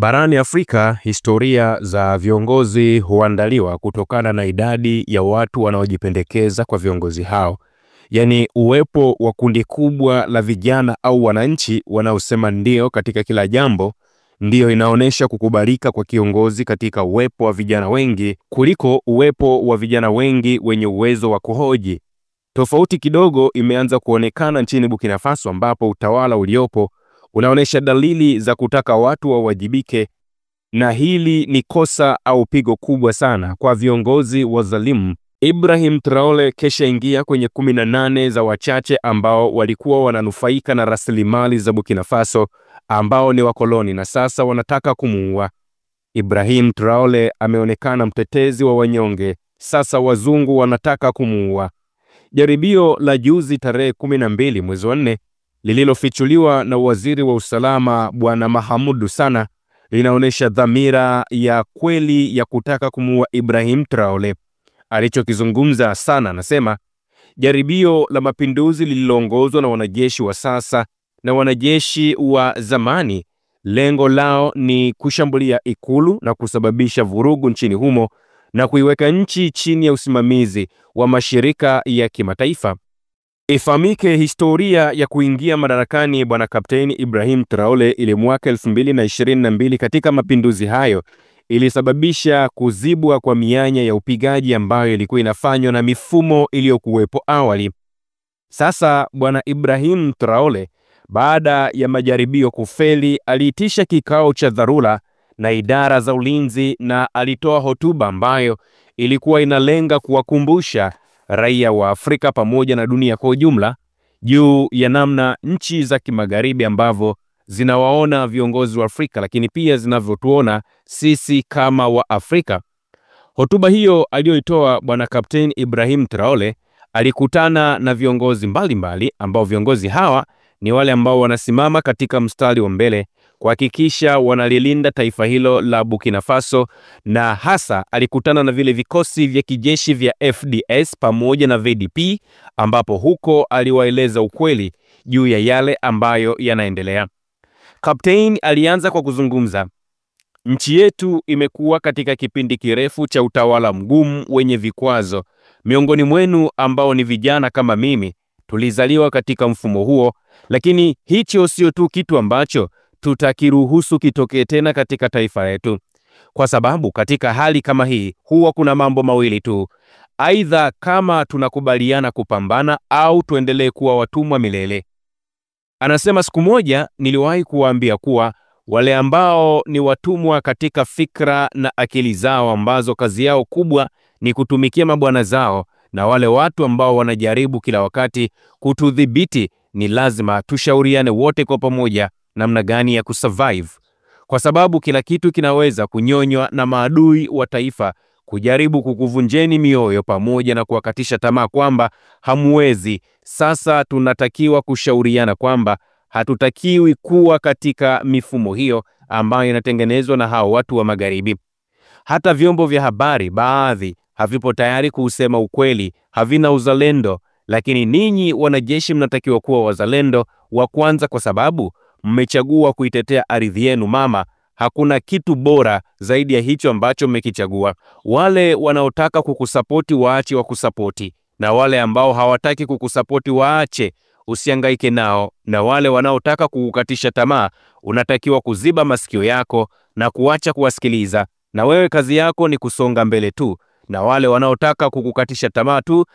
Barani Afrika, historia za viongozi huandaliwa kutokana na idadi ya watu wanaojipendekeza kwa viongozi hao. Yaani uwepo wa kundi kubwa la vijana au wananchi wanaosema ndio katika kila jambo, ndio inaonesha kukubalika kwa kiongozi katika uwepo wa vijana wengi kuliko uwepo wa vijana wengi wenye uwezo wa kuhoji. Tofauti kidogo imeanza kuonekana nchini Burkina Faso, ambapo utawala uliopo unaonesha dalili za kutaka watu wawajibike, na hili ni kosa au pigo kubwa sana kwa viongozi wazalimu. Ibrahim Traore kesha ingia kwenye 18 za wachache ambao walikuwa wananufaika na rasilimali za Burkina Faso ambao ni wakoloni na sasa wanataka kumuua. Ibrahim Traore ameonekana mtetezi wa wanyonge, sasa wazungu wanataka kumuua. Jaribio la juzi tarehe 12 mwezi wa 4 lililofichuliwa na waziri wa usalama Bwana Mahamudu Sana linaonesha dhamira ya kweli ya kutaka kumuua Ibrahim Traore. Alichokizungumza Sana anasema jaribio la mapinduzi lililoongozwa na wanajeshi wa sasa na wanajeshi wa zamani, lengo lao ni kushambulia ikulu na kusababisha vurugu nchini humo na kuiweka nchi chini ya usimamizi wa mashirika ya kimataifa. Ifahamike historia ya kuingia madarakani bwana Kapteni Ibrahim Traore ile mwaka 2022 katika mapinduzi hayo ilisababisha kuzibwa kwa mianya ya upigaji ambayo ilikuwa inafanywa na mifumo iliyokuwepo awali. Sasa bwana Ibrahim Traore baada ya majaribio kufeli aliitisha kikao cha dharura na idara za ulinzi na alitoa hotuba ambayo ilikuwa inalenga kuwakumbusha raia wa Afrika pamoja na dunia kwa ujumla juu ya namna nchi za kimagharibi ambavyo zinawaona viongozi wa Afrika, lakini pia zinavyotuona sisi kama wa Afrika. Hotuba hiyo aliyoitoa bwana Kapteni Ibrahim Traore alikutana na viongozi mbalimbali ambao viongozi hawa ni wale ambao wanasimama katika mstari wa mbele kuhakikisha wanalilinda taifa hilo la Burkina Faso, na hasa alikutana na vile vikosi vya kijeshi vya FDS pamoja na VDP, ambapo huko aliwaeleza ukweli juu ya yale ambayo yanaendelea. Kapteni alianza kwa kuzungumza, nchi yetu imekuwa katika kipindi kirefu cha utawala mgumu wenye vikwazo. Miongoni mwenu ambao ni vijana kama mimi tulizaliwa katika mfumo huo, lakini hicho sio tu kitu ambacho tutakiruhusu kitokee tena katika taifa letu, kwa sababu katika hali kama hii huwa kuna mambo mawili tu: aidha kama tunakubaliana kupambana au tuendelee kuwa watumwa milele. Anasema siku moja niliwahi kuwaambia kuwa wale ambao ni watumwa katika fikra na akili zao ambazo kazi yao kubwa ni kutumikia mabwana zao, na wale watu ambao wanajaribu kila wakati kutudhibiti, ni lazima tushauriane wote kwa pamoja namna gani ya kusurvive, kwa sababu kila kitu kinaweza kunyonywa na maadui wa taifa kujaribu kukuvunjeni mioyo pamoja na kuwakatisha tamaa kwamba hamwezi. Sasa tunatakiwa kushauriana kwamba hatutakiwi kuwa katika mifumo hiyo ambayo inatengenezwa na hao watu wa magharibi. Hata vyombo vya habari baadhi havipo tayari kusema ukweli, havina uzalendo, lakini ninyi wanajeshi mnatakiwa kuwa wazalendo wa kwanza kwa sababu mmechagua kuitetea ardhi yenu mama. Hakuna kitu bora zaidi ya hicho ambacho mmekichagua. Wale wanaotaka kukusapoti waache wakusapoti, na wale ambao hawataki kukusapoti waache, usihangaike nao. Na wale wanaotaka kukukatisha tamaa unatakiwa kuziba masikio yako na kuacha kuwasikiliza, na wewe kazi yako ni kusonga mbele tu. Na wale wanaotaka kukukatisha tamaa tu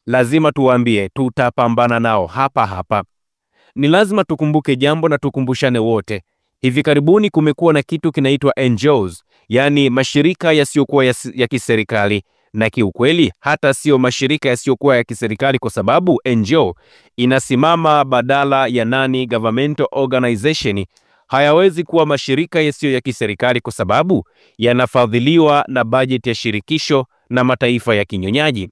lazima tuwaambie tutapambana nao hapa hapa. Ni lazima tukumbuke jambo na tukumbushane wote. Hivi karibuni kumekuwa na kitu kinaitwa NGOs, yani mashirika yasiyokuwa ya kiserikali, na kiukweli hata sio mashirika yasiyokuwa ya kiserikali, kwa sababu NGO inasimama badala ya non-governmental organization. Hayawezi kuwa mashirika yasiyo ya kiserikali kwa sababu yanafadhiliwa na bajeti ya shirikisho na mataifa ya kinyonyaji.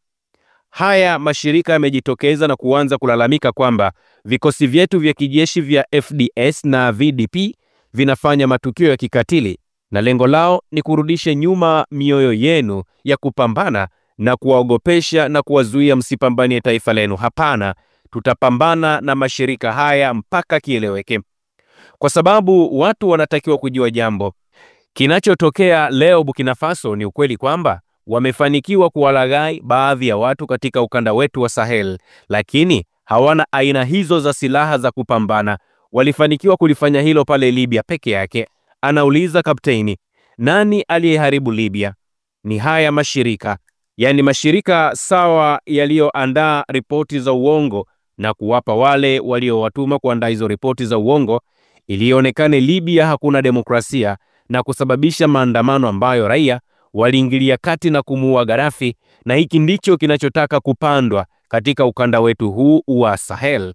Haya mashirika yamejitokeza na kuanza kulalamika kwamba vikosi vyetu vya kijeshi vya FDS na VDP vinafanya matukio ya kikatili, na lengo lao ni kurudisha nyuma mioyo yenu ya kupambana na kuwaogopesha na kuwazuia msipambanie taifa lenu. Hapana, tutapambana na mashirika haya mpaka kieleweke. Kwa sababu watu wanatakiwa kujua jambo. Kinachotokea leo Burkina Faso ni ukweli kwamba wamefanikiwa kuwalaghai baadhi ya watu katika ukanda wetu wa Sahel, lakini hawana aina hizo za silaha za kupambana. Walifanikiwa kulifanya hilo pale Libya peke yake. Anauliza kapteni, nani aliyeharibu Libya? Ni haya mashirika, yani mashirika sawa yaliyoandaa ripoti za uongo na kuwapa wale waliowatuma kuandaa hizo ripoti za uongo, ilionekane Libya hakuna demokrasia na kusababisha maandamano ambayo raia waliingilia kati na kumuua Gaddafi, na hiki ndicho kinachotaka kupandwa katika ukanda wetu huu wa Sahel.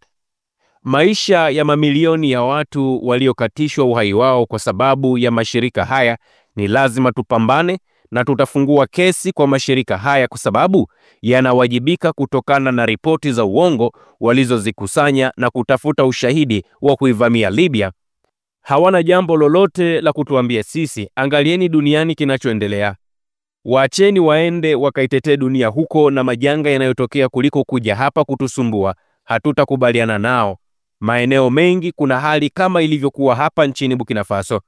Maisha ya mamilioni ya watu waliokatishwa uhai wao kwa sababu ya mashirika haya, ni lazima tupambane na tutafungua kesi kwa mashirika haya kwa sababu yanawajibika kutokana na ripoti za uongo walizozikusanya na kutafuta ushahidi wa kuivamia Libya. Hawana jambo lolote la kutuambia sisi. Angalieni duniani kinachoendelea. Waacheni waende wakaitetee dunia huko na majanga yanayotokea kuliko kuja hapa kutusumbua. Hatutakubaliana nao. Maeneo mengi kuna hali kama ilivyokuwa hapa nchini Burkina Faso.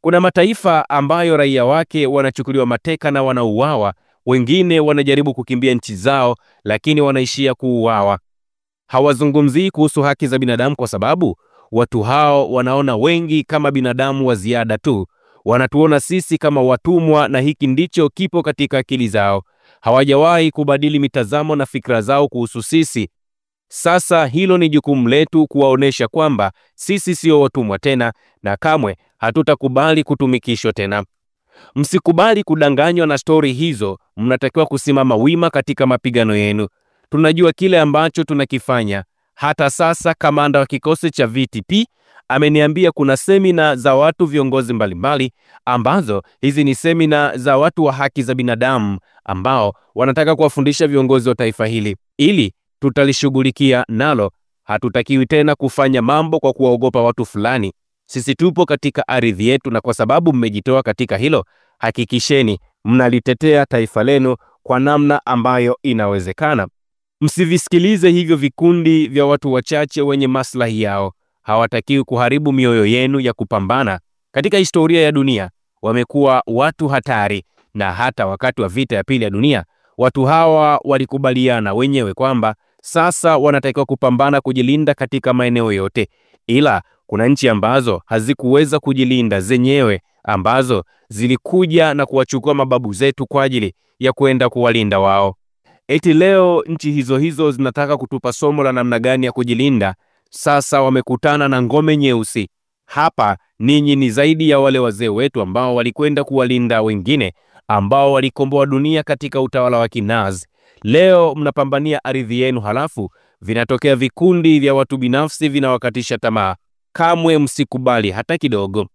Kuna mataifa ambayo raia wake wanachukuliwa mateka na wanauawa, wengine wanajaribu kukimbia nchi zao lakini wanaishia kuuawa. Hawazungumzii kuhusu haki za binadamu kwa sababu watu hao wanaona wengi kama binadamu wa ziada tu. Wanatuona sisi kama watumwa, na hiki ndicho kipo katika akili zao. Hawajawahi kubadili mitazamo na fikra zao kuhusu sisi. Sasa hilo ni jukumu letu kuwaonesha kwamba sisi sio watumwa tena na kamwe hatutakubali kutumikishwa tena. Msikubali kudanganywa na stori hizo. Mnatakiwa kusimama wima katika mapigano yenu. Tunajua kile ambacho tunakifanya. Hata sasa kamanda wa kikosi cha VTP ameniambia kuna semina za watu viongozi mbalimbali, ambazo hizi ni semina za watu wa haki za binadamu ambao wanataka kuwafundisha viongozi wa taifa hili, ili tutalishughulikia nalo. Hatutakiwi tena kufanya mambo kwa kuwaogopa watu fulani. Sisi tupo katika ardhi yetu, na kwa sababu mmejitoa katika hilo, hakikisheni mnalitetea taifa lenu kwa namna ambayo inawezekana. Msivisikilize hivyo vikundi vya watu wachache wenye maslahi yao. Hawatakiwi kuharibu mioyo yenu ya kupambana. Katika historia ya dunia wamekuwa watu hatari, na hata wakati wa vita ya pili ya dunia watu hawa walikubaliana wenyewe kwamba sasa wanatakiwa kupambana kujilinda katika maeneo yote. Ila kuna nchi ambazo hazikuweza kujilinda zenyewe, ambazo zilikuja na kuwachukua mababu zetu kwa ajili ya kwenda kuwalinda wao. Eti leo nchi hizo zinataka kutupa somo la namna gani ya kujilinda. Sasa wamekutana na ngome nyeusi. Hapa ninyi ni zaidi ya wale wazee wetu ambao walikwenda kuwalinda wengine ambao walikomboa dunia katika utawala wa Kinazi. Leo mnapambania ardhi yenu, halafu vinatokea vikundi vya watu binafsi vinawakatisha tamaa. Kamwe msikubali hata kidogo.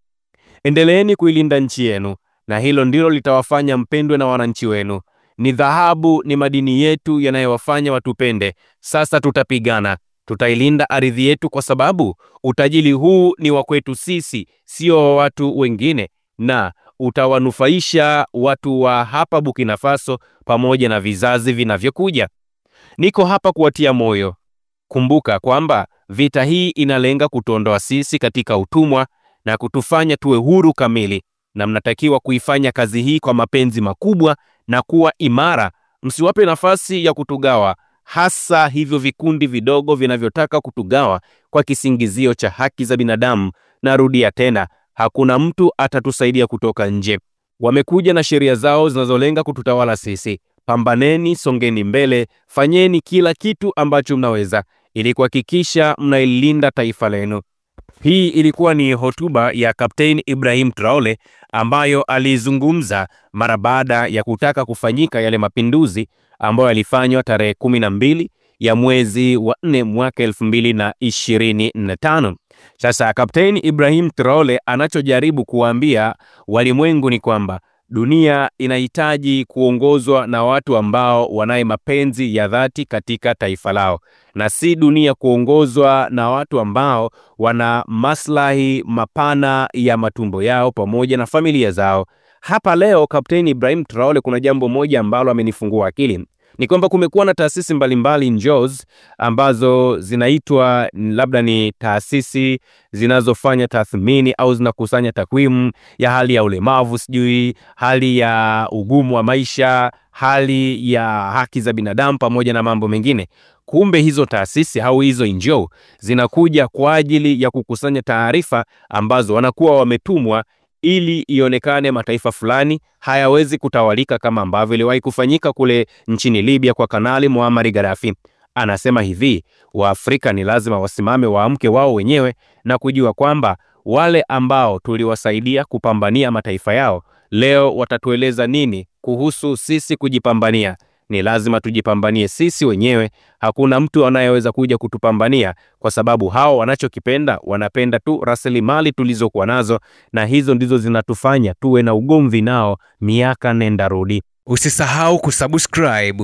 Endeleeni kuilinda nchi yenu, na hilo ndilo litawafanya mpendwe na wananchi wenu. Ni dhahabu, ni madini yetu yanayowafanya watupende. Sasa tutapigana, tutailinda ardhi yetu kwa sababu utajiri huu ni wa kwetu sisi, sio wa watu wengine, na utawanufaisha watu wa hapa Burkina Faso pamoja na vizazi vinavyokuja. Niko hapa kuwatia moyo. Kumbuka kwamba vita hii inalenga kutuondoa sisi katika utumwa na kutufanya tuwe huru kamili, na mnatakiwa kuifanya kazi hii kwa mapenzi makubwa na kuwa imara. Msiwape nafasi ya kutugawa, hasa hivyo vikundi vidogo vinavyotaka kutugawa kwa kisingizio cha haki za binadamu. Narudia tena, hakuna mtu atatusaidia kutoka nje. Wamekuja na sheria zao zinazolenga kututawala sisi. Pambaneni, songeni mbele, fanyeni kila kitu ambacho mnaweza ili kuhakikisha mnailinda taifa lenu. Hii ilikuwa ni hotuba ya Kapteni Ibrahim Traore ambayo alizungumza mara baada ya kutaka kufanyika yale mapinduzi ambayo yalifanywa tarehe 12 ya mwezi wa 4 mwaka 2025. Sasa Kapteni Ibrahim Traore anachojaribu kuwaambia walimwengu ni kwamba dunia inahitaji kuongozwa na watu ambao wanaye mapenzi ya dhati katika taifa lao, na si dunia kuongozwa na watu ambao wana maslahi mapana ya matumbo yao pamoja na familia zao. Hapa leo Kapteni Ibrahim Traore kuna jambo moja ambalo amenifungua akili. Ni kwamba kumekuwa na taasisi mbalimbali NGOs ambazo zinaitwa labda ni taasisi zinazofanya tathmini au zinakusanya takwimu ya hali ya ulemavu, sijui hali ya ugumu wa maisha, hali ya haki za binadamu pamoja na mambo mengine. Kumbe hizo taasisi au hizo NGO zinakuja kwa ajili ya kukusanya taarifa ambazo wanakuwa wametumwa ili ionekane mataifa fulani hayawezi kutawalika kama ambavyo iliwahi kufanyika kule nchini Libya kwa Kanali Muammar Gaddafi. Anasema hivi, Waafrika ni lazima wasimame, waamke wao wenyewe na kujua kwamba wale ambao tuliwasaidia kupambania mataifa yao leo watatueleza nini kuhusu sisi kujipambania. Ni lazima tujipambanie sisi wenyewe. Hakuna mtu anayeweza kuja kutupambania, kwa sababu hao wanachokipenda, wanapenda tu rasilimali tulizokuwa nazo, na hizo ndizo zinatufanya tuwe na ugomvi nao miaka nenda rudi. Usisahau kusubscribe,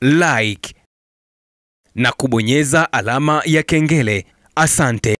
like na kubonyeza alama ya kengele. Asante.